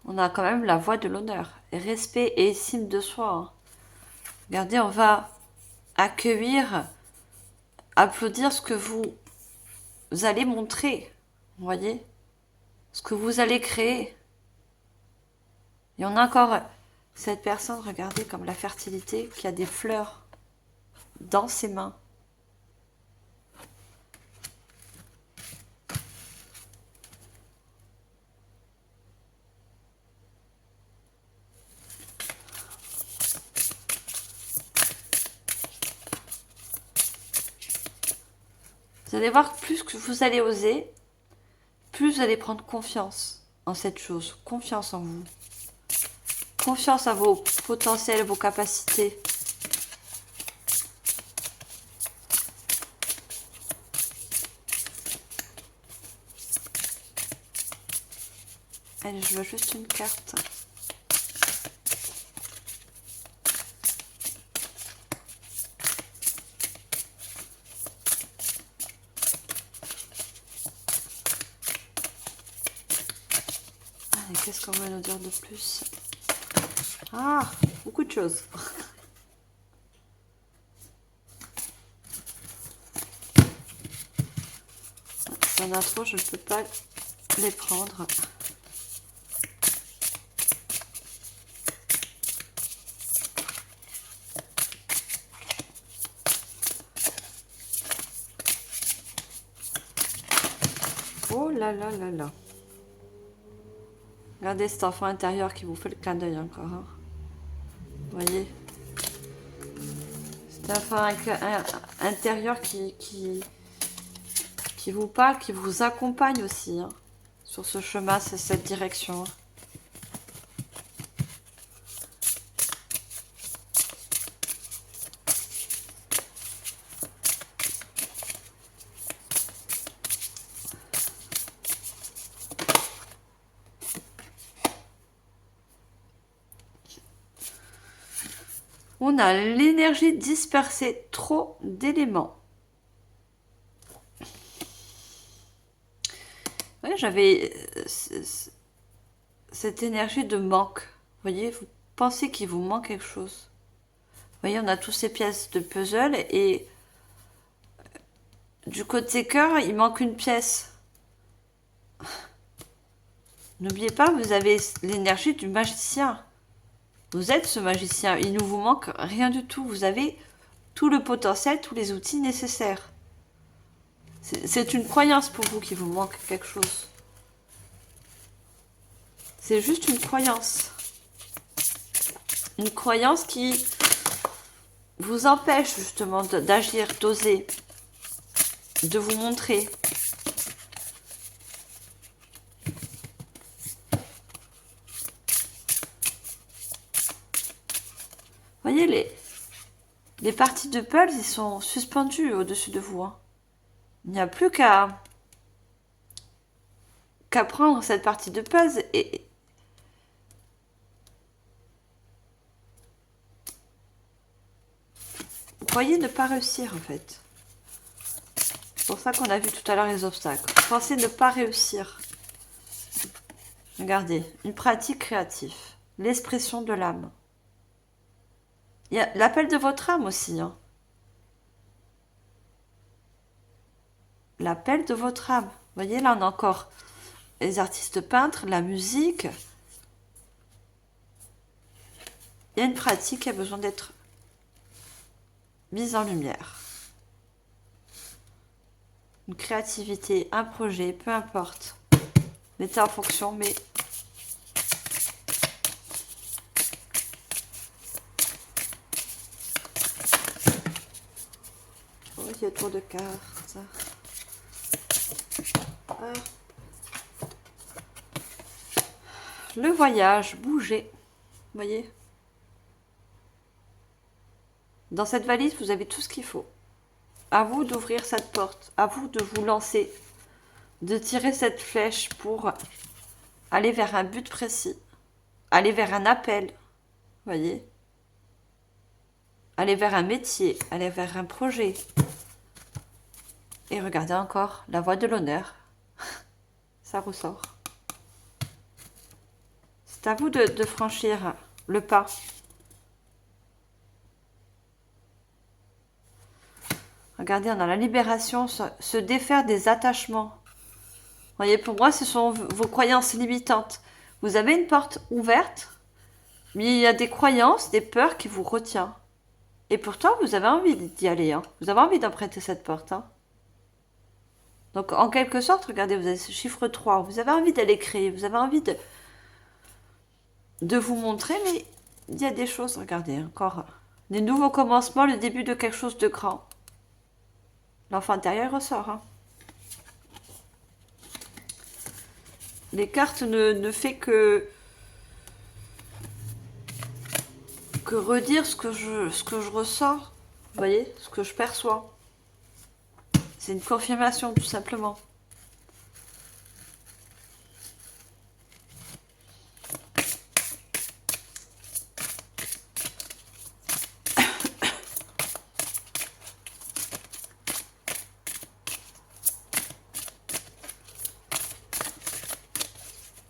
On a quand même la voix de l'honneur. Respect et estime de soi. Hein. Regardez, on va accueillir, applaudir ce que vous allez montrer. Vous voyez? Ce que vous allez créer. Il y en a encore cette personne, regardez, comme la fertilité, qui a des fleurs dans ses mains. Vous allez voir, plus que vous allez oser, plus vous allez prendre confiance en cette chose, confiance en vous, confiance à vos potentiels, vos capacités. Allez, je veux juste une carte. Allez, qu'est-ce qu'on va nous dire de plus? Ah, beaucoup de choses. Si on a trop, je ne peux pas les prendre. Oh là là là là. Regardez cet enfant intérieur qui vous fait le clin d'œil encore. Hein. Vous voyez? C'est un enfant intérieur qui vous parle, qui vous accompagne aussi. Hein, sur ce chemin, c'est cette direction. On a l'énergie dispersée, trop d'éléments. Ouais, j'avais cette énergie de manque. Vous voyez, vous pensez qu'il vous manque quelque chose. Vous voyez, on a toutes ces pièces de puzzle et du côté cœur, il manque une pièce. N'oubliez pas, vous avez l'énergie du magicien. Vous êtes ce magicien. Il ne vous manque rien du tout. Vous avez tout le potentiel, tous les outils nécessaires. C'est une croyance pour vous qu'il vous manque quelque chose. C'est juste une croyance. Une croyance qui vous empêche justement d'agir, d'oser, de vous montrer. Vous voyez, les parties de puzzle, ils sont suspendues au-dessus de vous. Hein. Il n'y a plus qu'à prendre cette partie de puzzle et vous croyez ne pas réussir en fait. C'est pour ça qu'on a vu tout à l'heure les obstacles. Vous pensez ne pas réussir. Regardez, une pratique créative, l'expression de l'âme. Il y a l'appel de votre âme aussi. Hein. L'appel de votre âme. Vous voyez, là on a encore les artistes peintres, la musique. Il y a une pratique qui a besoin d'être mise en lumière. Une créativité, un projet, peu importe. Mettez en fonction, mais oh, il y a trop de cartes. Ah. Le voyage, bouger. Vous voyez? Dans cette valise, vous avez tout ce qu'il faut. À vous d'ouvrir cette porte. À vous de vous lancer. De tirer cette flèche pour aller vers un but précis. Aller vers un appel. Voyez? Aller vers un métier. Aller vers un projet. Et regardez encore la voie de l'honneur. Ça ressort. C'est à vous de franchir le pas. Regardez, on a la libération, se défaire des attachements. Vous voyez, pour moi, ce sont vos croyances limitantes. Vous avez une porte ouverte, mais il y a des croyances, des peurs qui vous retiennent. Et pourtant, vous avez envie d'y aller. Hein. Vous avez envie d'emprunter cette porte. Hein. Donc, en quelque sorte, regardez, vous avez ce chiffre 3. Vous avez envie d'aller créer. Vous avez envie de vous montrer, mais il y a des choses, regardez, encore. Des nouveaux commencements, le début de quelque chose de grand. L'enfant intérieur ressort. Hein. Les cartes ne fait que redire ce que je ressens. Vous voyez, ce que je perçois. C'est une confirmation, tout simplement.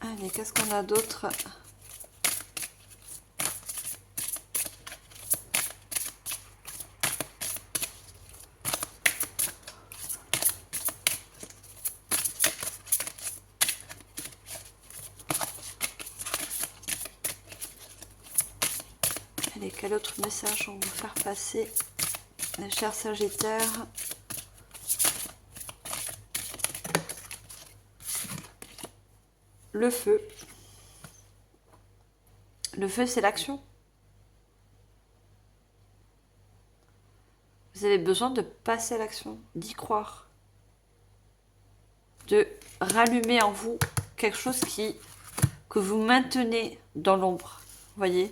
Allez, qu'est-ce qu'on a d'autre? Allez, quel autre message on va vous faire passer, mes chers Sagittaires? Le feu. Le feu, c'est l'action. Vous avez besoin de passer à l'action, d'y croire. De rallumer en vous quelque chose que vous maintenez dans l'ombre. Voyez?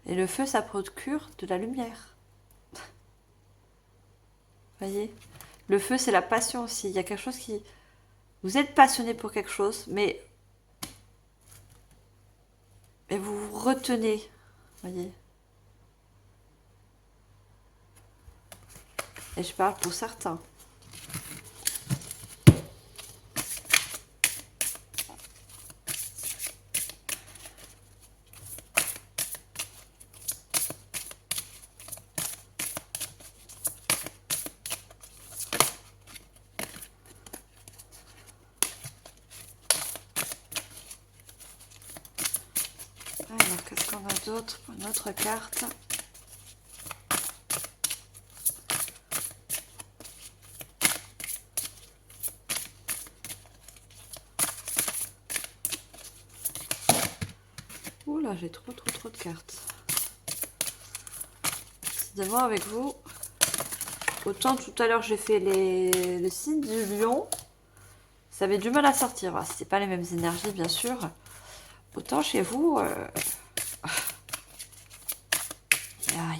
Et le feu, ça procure de la lumière. Voyez? Le feu, c'est la passion aussi. Il y a quelque chose qui... Vous êtes passionné pour quelque chose, mais vous vous retenez. Voyez? Et je parle pour certains. Alors, qu'est-ce qu'on a d'autre pour une autre carte? Oula, j'ai trop de cartes. Décidément, avec vous, autant tout à l'heure j'ai fait le signe du lion, ça avait du mal à sortir. Alors, c'était pas les mêmes énergies, bien sûr. Autant chez vous,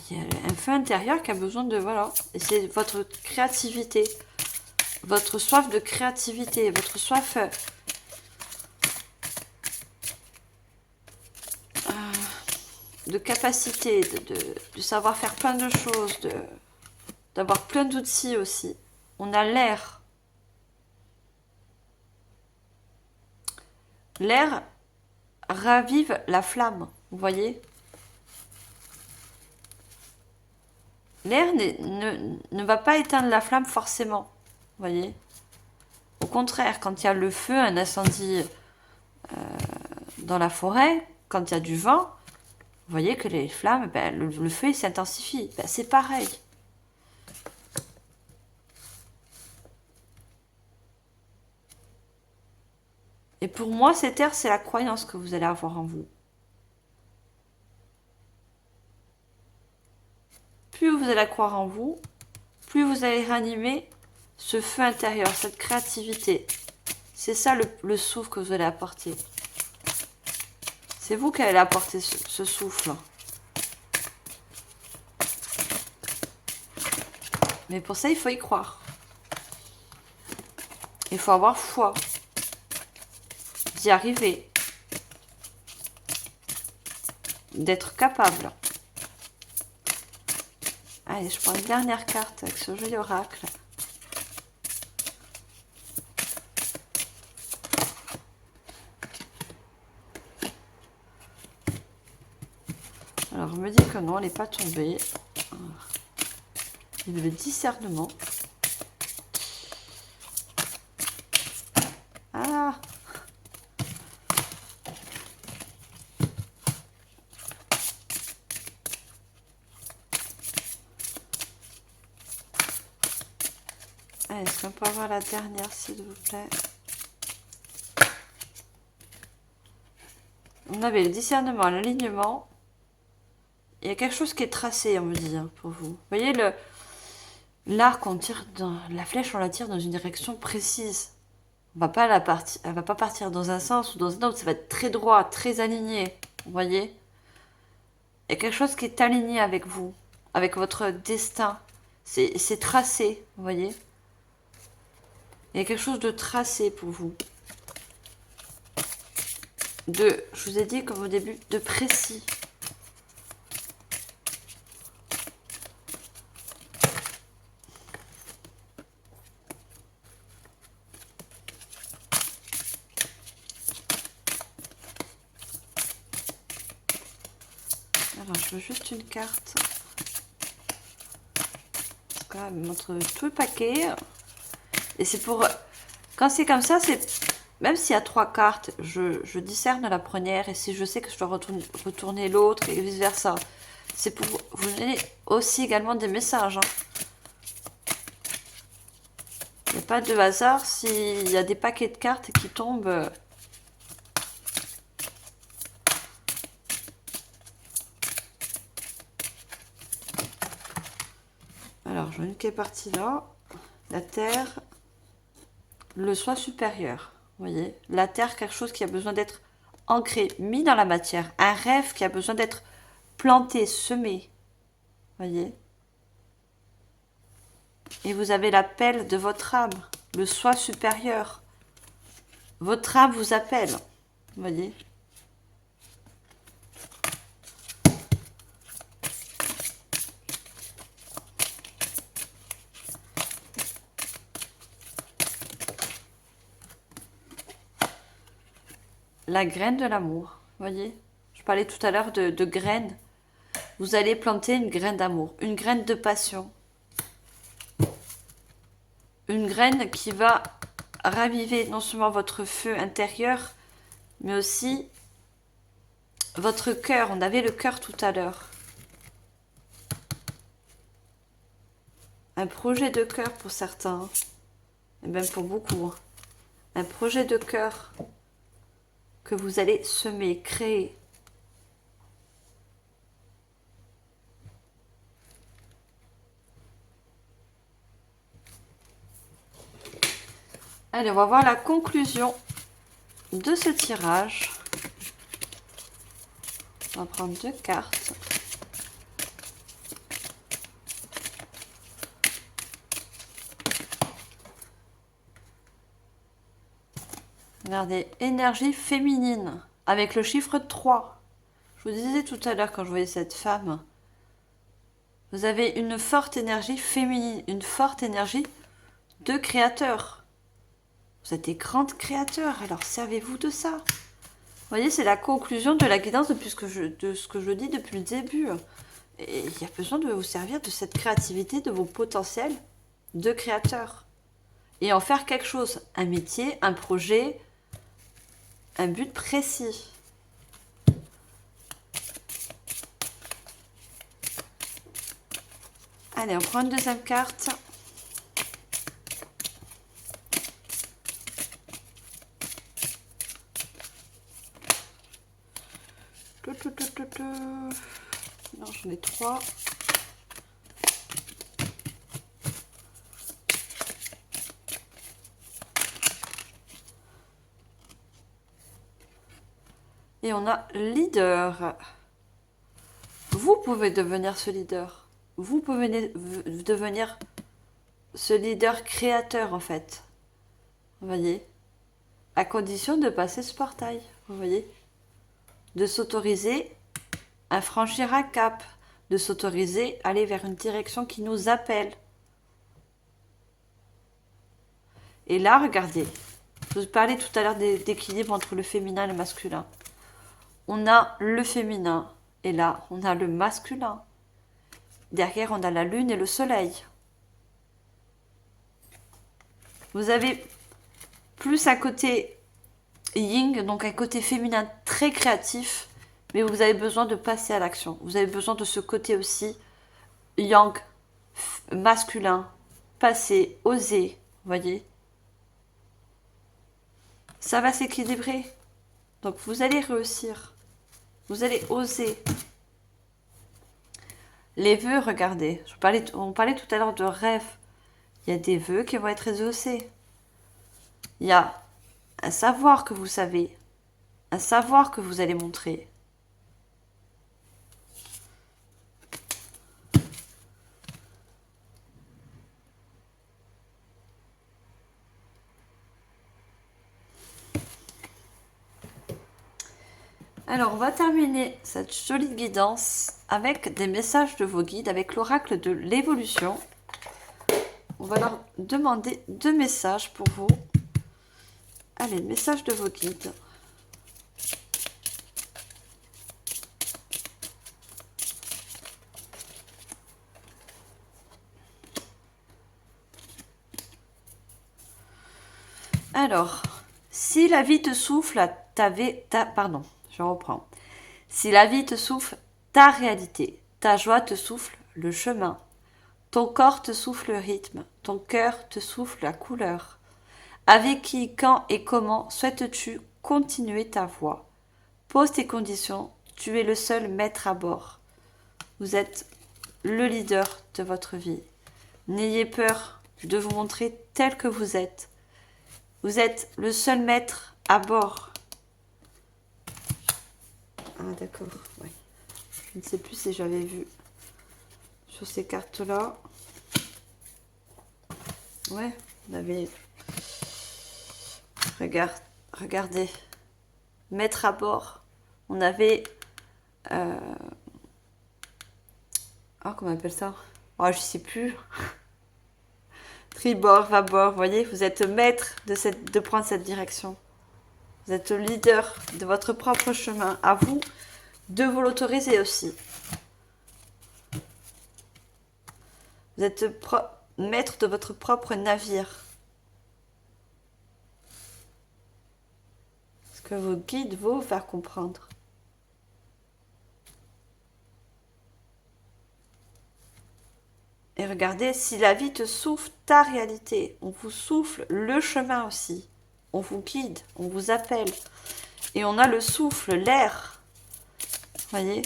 il y a un feu intérieur qui a besoin de... Voilà. Et c'est votre créativité. Votre soif de créativité. Votre soif... de capacité, de savoir faire plein de choses, d'avoir plein d'outils aussi. On a l'air. L'air ravive la flamme, vous voyez? L'air ne va pas éteindre la flamme forcément, vous voyez? Au contraire, quand il y a le feu, un incendie dans la forêt, quand il y a du vent, vous voyez que les flammes, le feu s'intensifie. C'est pareil. Et pour moi, cette air, c'est la croyance que vous allez avoir en vous. Plus vous allez croire en vous, plus vous allez ranimer ce feu intérieur, cette créativité. C'est ça le souffle que vous allez apporter. C'est vous qui allez apporter ce souffle. Mais pour ça, il faut y croire. Il faut avoir foi. D'y arriver. D'être capable. Allez, je prends une dernière carte avec ce joli oracle. Alors, on me dit que non, elle n'est pas tombée. Il y a le discernement. Ah! Allez, est-ce qu'on peut avoir la dernière, s'il vous plaît? On avait le discernement, l'alignement. Il y a quelque chose qui est tracé, on me dit, hein, pour vous. Vous voyez, l'arc, on tire dans la flèche, on la tire dans une direction précise. On va pas elle va pas partir dans un sens ou dans un autre. Ça va être très droit, très aligné. Vous voyez? Il y a quelque chose qui est aligné avec vous, avec votre destin. C'est tracé, vous voyez? Il y a quelque chose de tracé pour vous. Je vous ai dit comme au début, de précis. Alors, je veux juste une carte. Voilà, elle me montre tout le paquet. Et c'est pour... Quand c'est comme ça, c'est... Même s'il y a 3 cartes, je discerne la première. Et si je sais que je dois retourner l'autre et vice-versa. C'est pour vous donner aussi également des messages. Il n'y a pas de hasard s'il y a des paquets de cartes qui tombent... Alors, j'en ai une qui est partie là. La terre, le soi supérieur. Vous voyez, la terre, quelque chose qui a besoin d'être ancré, mis dans la matière. Un rêve qui a besoin d'être planté, semé. Vous voyez. Et vous avez l'appel de votre âme, le soi supérieur. Votre âme vous appelle. Vous voyez. La graine de l'amour, voyez. Je parlais tout à l'heure de graines. Vous allez planter une graine d'amour, une graine de passion. Une graine qui va raviver non seulement votre feu intérieur, mais aussi votre cœur. On avait le cœur tout à l'heure. Un projet de cœur pour certains, et même pour beaucoup. Un projet de cœur que vous allez semer, créer. Allez, on va voir la conclusion de ce tirage. On va prendre 2 cartes. Regardez, énergie féminine, avec le chiffre 3. Je vous disais tout à l'heure quand je voyais cette femme, vous avez une forte énergie féminine, une forte énergie de créateur. Vous êtes des grandes créateurs, alors servez-vous de ça. Vous voyez, c'est la conclusion de la guidance de ce que je dis depuis le début. Et il y a besoin de vous servir de cette créativité, de vos potentiels de créateur. Et en faire quelque chose, un métier, un projet, un but précis. Allez, on prend une deuxième carte. Non, j'en ai 3. Et on a leader. Vous pouvez devenir ce leader. Vous pouvez devenir ce leader créateur en fait. Vous voyez? À condition de passer ce portail. Vous voyez? De s'autoriser à franchir un cap. De s'autoriser à aller vers une direction qui nous appelle. Et là, regardez. Je vous parlais tout à l'heure d'équilibre entre le féminin et le masculin. On a le féminin. Et là, on a le masculin. Derrière, on a la lune et le soleil. Vous avez plus un côté yin, donc un côté féminin très créatif, mais vous avez besoin de passer à l'action. Vous avez besoin de ce côté aussi yang, masculin, passer, oser, vous voyez. Ça va s'équilibrer. Donc vous allez réussir. Vous allez oser. Les vœux, regardez. On parlait tout à l'heure de rêves. Il y a des vœux qui vont être exaucés. Il y a un savoir que vous savez. Un savoir que vous allez montrer. Alors, on va terminer cette jolie guidance avec des messages de vos guides, avec l'oracle de l'évolution. On va leur demander 2 messages pour vous. Allez, message de vos guides. Alors, si la vie te souffle pardon, je reprends. Si la vie te souffle ta réalité, ta joie te souffle le chemin, ton corps te souffle le rythme, ton cœur te souffle la couleur. Avec qui, quand et comment souhaites-tu continuer ta voie? Pose tes conditions, tu es le seul maître à bord. Vous êtes le leader de votre vie. N'ayez peur de vous montrer tel que vous êtes. Vous êtes le seul maître à bord. Ah d'accord, ouais. Je ne sais plus si j'avais vu sur ces cartes-là. Ouais, on avait... Regardez. Mettre à bord. On avait... Oh, comment on appelle ça? Oh, je sais plus. Tribord, vabord, vous voyez, vous êtes maître de prendre cette direction. Vous êtes le leader de votre propre chemin. À vous de vous l'autoriser aussi. Vous êtes maître de votre propre navire. Ce que vos guides vont vous faire comprendre. Et regardez, si la vie te souffle ta réalité, on vous souffle le chemin aussi. On vous guide, on vous appelle. Et on a le souffle, l'air. Voyez?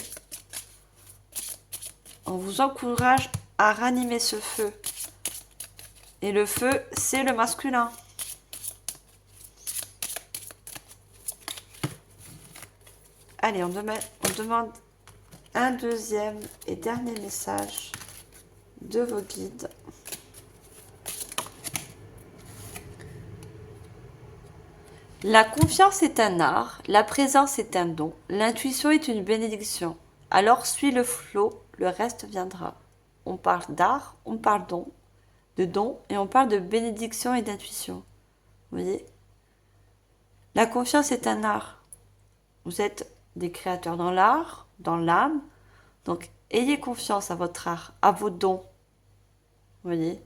On vous encourage à ranimer ce feu. Et le feu, c'est le masculin. Allez, on demande un deuxième et dernier message de vos guides. La confiance est un art, la présence est un don, l'intuition est une bénédiction. Alors suis le flot, le reste viendra. On parle d'art, on parle de don et on parle de bénédiction et d'intuition. Vous voyez? La confiance est un art. Vous êtes des créateurs dans l'art, dans l'âme. Donc, ayez confiance à votre art, à vos dons. Vous voyez?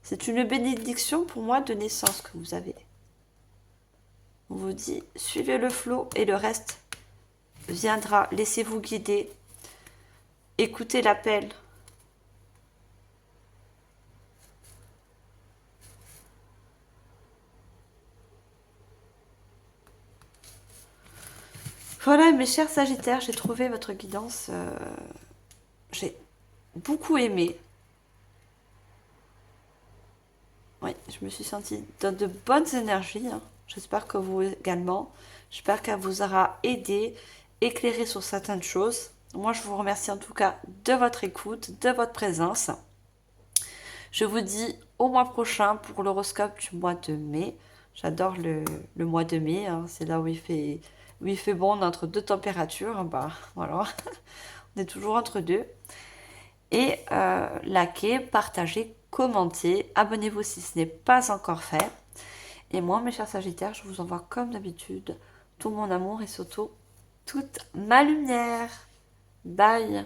C'est une bénédiction pour moi de naissance que vous avez. On vous dit, suivez le flot et le reste viendra. Laissez-vous guider. Écoutez l'appel. Voilà, mes chers Sagittaires, j'ai trouvé votre guidance. J'ai beaucoup aimé. Oui, je me suis sentie dans de bonnes énergies. Hein. J'espère que vous également. J'espère qu'elle vous aura aidé, éclairé sur certaines choses. Moi, je vous remercie en tout cas de votre écoute, de votre présence. Je vous dis au mois prochain pour l'horoscope du mois de mai. J'adore le mois de mai, hein. C'est là où il fait bon entre deux températures. Bah voilà, on est toujours entre deux. Et likez, partagez, commentez, abonnez-vous si ce n'est pas encore fait. Et moi, mes chers Sagittaires, je vous envoie comme d'habitude tout mon amour et surtout toute ma lumière. Bye!